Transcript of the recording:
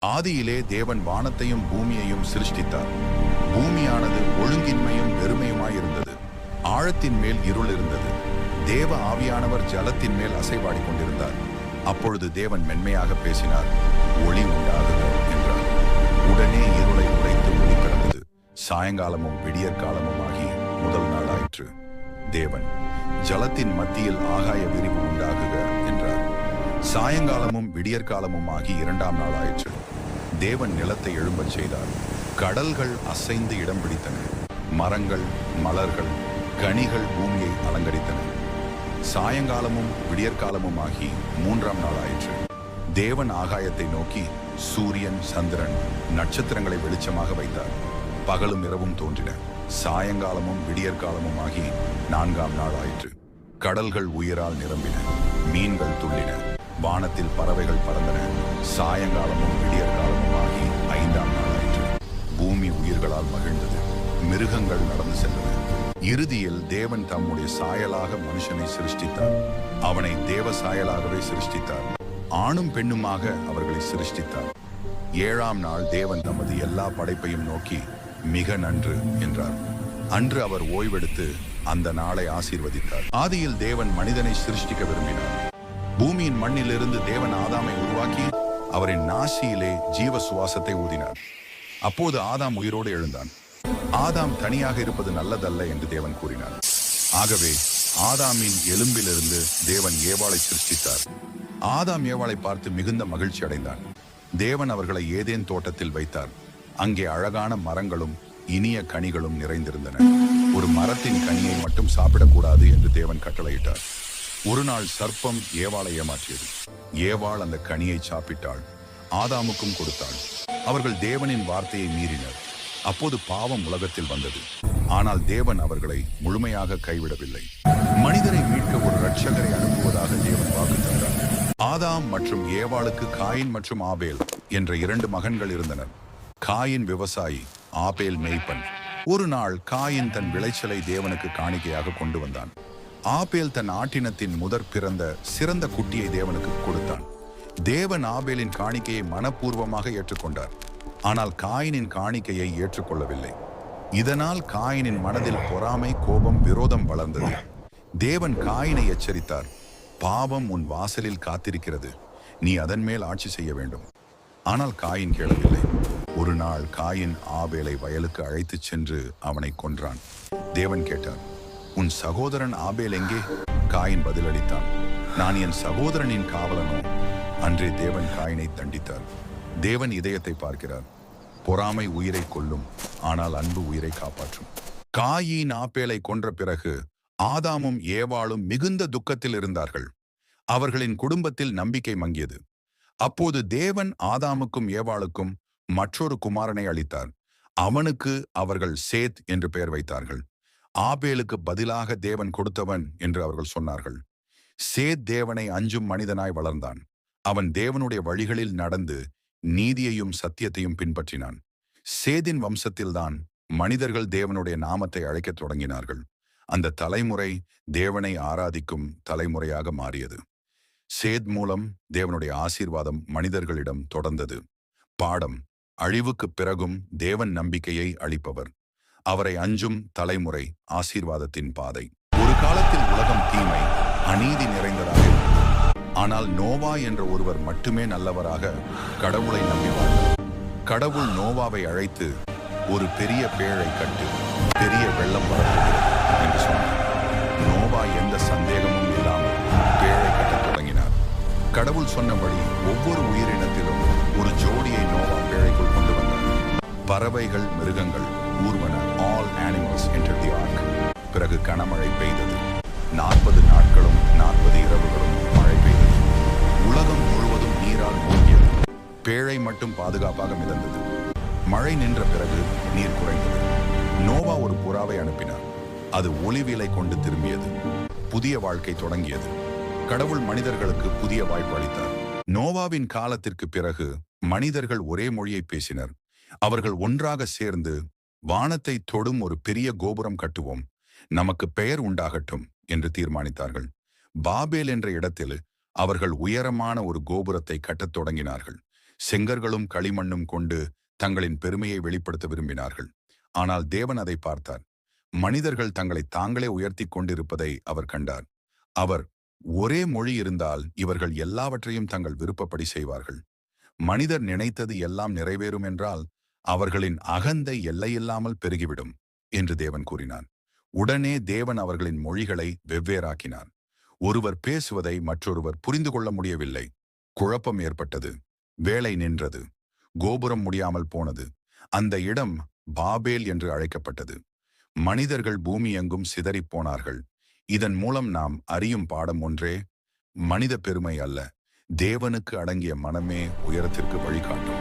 ஆதியிலே தேவன் வானத்தையும் பூமியையும் சிருஷ்டித்தார். பூமியானது ஒழுங்கின்மையும் வெறுமையுமாயிருந்தது. ஆழத்தின் மேல் இருள் இருந்தது. தேவ ஆவியானவர் ஜலத்தின் மேல் அசைவாடிக் கொண்டிருந்தார். அப்பொழுது தேவன் மென்மையாக பேசினார், ஒளி உண்டாகுக என்றார். உடனே இருளை உடைத்து ஒளி பிறந்தது. சாயங்காலமும் விடியற்காலமும் ஆகி முதல் நாள் ஆயிற்று. தேவன் ஜலத்தின் மத்தியில் ஆகாய விரிவு உண்டாகுக என்றார். சாயங்காலமும் விடியற்காலமும் ஆகி இரண்டாம் நாள் ஆயிற்று. தேவன் நிலத்தை எழும்பச் செய்தார். கடல்கள் அசைந்து இடம் பிடித்தன. மரங்கள், மலர்கள், கனிகள் பூமியை அலங்கரித்தன. சாயங்காலமும் விடியற்காலமும் ஆகி மூன்றாம் நாள் ஆயிற்று. தேவன் ஆகாயத்தை நோக்கி சூரியன், சந்திரன், நட்சத்திரங்களை வெளிச்சமாக வைத்தார். பகலும் இரவும் தோன்றின. சாயங்காலமும் விடியற்காலமும் ஆகி நான்காம் நாள் ஆயிற்று. கடல்கள் உயிரால் நிரம்பின. மீன்கள் துள்ளின. வானத்தில் பறவைகள் பறந்தன. சாயங்காலமும் விடியற்காலமும் ஆகி ஐந்தாம் நாள் ஆயிற்று. பூமி உயிர்களால் மகிழ்ந்தது. மிருகங்கள் நடந்து சென்றன. இறுதியில் தேவன் தம்முடைய சாயலாக மனுஷனை சிருஷ்டித்தார். அவனை தேவ சாயலாகவே சிருஷ்டித்தார். ஆணும் பெண்ணுமாக அவர்களை சிருஷ்டித்தார். ஏழாம் நாள் தேவன் தமது எல்லா படைப்பையும் நோக்கி மிக நன்று என்றார். அன்று அவர் ஓய்வெடுத்து அந்த நாளை ஆசீர்வதித்தார். ஆதியில் தேவன் மனிதனை சிருஷ்டிக்க விரும்பினார். பூமியின் மண்ணிலிருந்து தேவன் ஆதாமை உருவாக்கி அவரின் நாசியிலே ஜீவ சுவாசத்தை ஊதினார். அப்போது ஆதாம் உயிரோடு எழுந்தான். ஆதாம் தனியாக இருப்பது நல்லதல்ல என்று தேவன் கூறினார். ஆகவே ஆதாமின் எலும்பிலிருந்து தேவன் ஏவாளை சிருஷ்டித்தார். ஆதாம் ஏவாளை பார்த்து மிகுந்த மகிழ்ச்சி அடைந்தான். தேவன் அவர்களை ஏதேன் தோட்டத்தில் வைத்தார். அங்கே அழகான மரங்களும் இனிய கனிகளும் நிறைந்திருந்தன. ஒரு மரத்தின் கனியை மட்டும் சாப்பிடக்கூடாது என்று தேவன் கட்டளையிட்டார். ஒரு நாள் சர்ப்பம் ஏவாளை ஏமாற்றியது. ஏவாள் அந்த கனியை சாப்பிட்டாள். ஆதாமுக்கும் கொடுத்தாள். அவர்கள் தேவனின் வார்த்தையை மீறினர். அப்போது பாவம் உலகத்தில் வந்தது. ஆனால் தேவன் அவர்களை முழுமையாக கைவிடவில்லை. மனிதரை மீட்க ஒரு இரட்சகரை அனுப்புவதாக தேவன் வாக்கு தந்தார். ஆதாம் மற்றும் ஏவாளுக்கு காயின் மற்றும் ஆபேல் என்ற 2 மகன்கள் இருந்தனர். காயின் விவசாயி, ஆபேல் மேய்ப்பன். ஒரு நாள் காயின் தன் விளைச்சலை தேவனுக்கு காணிக்கையாக கொண்டு வந்தான். ஆபேல் தன் ஆட்டினத்தின் முதற் பிறந்த சிறந்த குட்டியை தேவனுக்கு கொடுத்தான். தேவன் ஆபேலின் காணிக்கையை மனப்பூர்வமாக ஏற்றுக்கொண்டார். ஆனால் காயினின் காணிக்கையை ஏற்றுக்கொள்ளவில்லை. இதனால் காயினின் மனதில் பொறாமை, கோபம், விரோதம் வளர்ந்தது. தேவன் காயினை எச்சரித்தார். பாவம் உன் வாசலில் காத்திருக்கிறது. நீ அதன் மேல் ஆட்சி செய்ய வேண்டும். ஆனால் காயின் கேளவில்லை. ஒரு நாள் காயின் ஆபேலை வயலுக்கு அழைத்துச் சென்று அவனை கொன்றான். தேவன் கேட்டார், உன் சகோதரன் ஆபேல் எங்கே? காயின் பதிலளித்தான், நான் என் சகோதரனின் காவலனோ? அன்றே தேவன் காயினை தண்டித்தார். தேவன் இதயத்தை பார்க்கிறார். பொறாமை உயிரை கொல்லும், ஆனால் அன்பு உயிரை காப்பாற்றும். காயின் ஆபேலை கொன்ற பிறகு ஆதாமும் ஏவாளும் மிகுந்த துக்கத்தில் இருந்தார்கள். அவர்களின் குடும்பத்தில் நம்பிக்கை மங்கியது. அப்போது தேவன் ஆதாமுக்கும் ஏவாளுக்கும் மற்றொரு குமாரனை அளித்தார். அவனுக்கு அவர்கள் சேத் என்று பெயர் வைத்தார்கள். ஆபேலுக்கு பதிலாக தேவன் கொடுத்தவன் என்று அவர்கள் சொன்னார்கள். சேத் தேவனை அஞ்சும் மனிதனாய் வளர்ந்தான். அவன் தேவனுடைய வழிகளில் நடந்து நீதியையும் சத்தியத்தையும் பின்பற்றினான். சேதின் வம்சத்தில்தான் மனிதர்கள் தேவனுடைய நாமத்தை அழைக்கத் தொடங்கினார்கள். அந்த தலைமுறை தேவனை ஆராதிக்கும் தலைமுறையாக மாறியது. சேத் மூலம் தேவனுடைய ஆசீர்வாதம் மனிதர்களிடம் தொடர்ந்தது. பாடம்: அழிவுக்கு பிறகும் தேவன் நம்பிக்கையை அளிப்பவர். அவரை அஞ்சும் தலைமுறை ஆசீர்வாதத்தின் பாதை. ஒரு காலத்தில் உலகம் தீமை, அநீதி நிறைந்ததாக இருந்தது. ஆனால் நோவா என்ற ஒருவர் மட்டுமே நல்லவராக கடவுளை நம்பி வாழ்ந்தார். கடவுள் நோவாவை அழைத்து, ஒரு பெரிய பேழை கட்டு, பெரிய வெள்ளம் வரப்போகிறது என்று சொன்னார். நோவா எந்த சந்தேகமும் இல்லாமல் பேழை கட்டத் தொடங்கினார். கடவுள் சொன்னபடி ஒவ்வொரு உயிரினத்திலும் ஒரு ஜோடியை நோவா பேழைக்குள் கொண்டு வந்தார். பறவைகள், மிருகங்கள் ஊர்வன. All animals entered the ark. பிறகு கனமழை பெய்தது. 40 நாட்களும் 40 இரவுகளும் மழை பெய்தது. உலகம் முழுவதும் நீரால் மூழ்கியது. பேழை மட்டும் பாதுகாப்பாக மிதந்தது. மழை நின்ற பிறகு நீர் குறைந்தது. நோவா ஒரு புறாவை அனுப்பினார். அது ஒலிவிலை கொண்டு திரும்பியது. புதிய வாழ்க்கை தொடங்கியது. கடவுள் மனிதர்களுக்கு புதிய வாய்ப்பு அளித்தார். நோவாவின் காலத்திற்கு பிறகு மனிதர்கள் ஒரே மொழியை பேசினர். அவர்கள் ஒன்றாக சேர்ந்து, வானத்தை தொடும் ஒரு பெரிய கோபுரம் கட்டுவோம், நமக்கு பெயர் உண்டாகட்டும் என்று தீர்மானித்தார்கள். பாபேல் என்ற இடத்தில் அவர்கள் உயரமான ஒரு கோபுரத்தை கட்டத் தொடங்கினார்கள். செங்கற்களும் களிமண்ணும் கொண்டு தங்களின் பெருமையை வெளிப்படுத்த விரும்பினார்கள். ஆனால் தேவன் அதை பார்த்தார். மனிதர்கள் தங்களை தாங்களே உயர்த்தி கொண்டிருப்பதை அவர் கண்டார். அவர், ஒரே மொழி இருந்தால் இவர்கள் எல்லாவற்றையும் தங்கள் விருப்பப்படி செய்வார்கள். மனிதர் நினைத்தது எல்லாம் நிறைவேறும் என்றால் அவர்களின் அகந்தை எல்லையில்லாமல் பெருகிவிடும் என்று தேவன் கூறினார். உடனே தேவன் அவர்களின் மொழிகளை வெவ்வேறாக்கினார். ஒருவர் பேசுவதை மற்றொருவர் புரிந்து கொள்ள முடியவில்லை. குழப்பம் ஏற்பட்டது. வேலை நின்றது. கோபுரம் முடியாமல் போனது. அந்த இடம் பாபேல் என்று அழைக்கப்பட்டது. மனிதர்கள் பூமி எங்கும் சிதறிப் போனார்கள். இதன் மூலம் நாம் அறியும் பாடம் ஒன்றே: மனித பெருமை அல்ல, தேவனுக்கு அடங்கிய மனமே உயரத்திற்கு வழிகாட்டும்.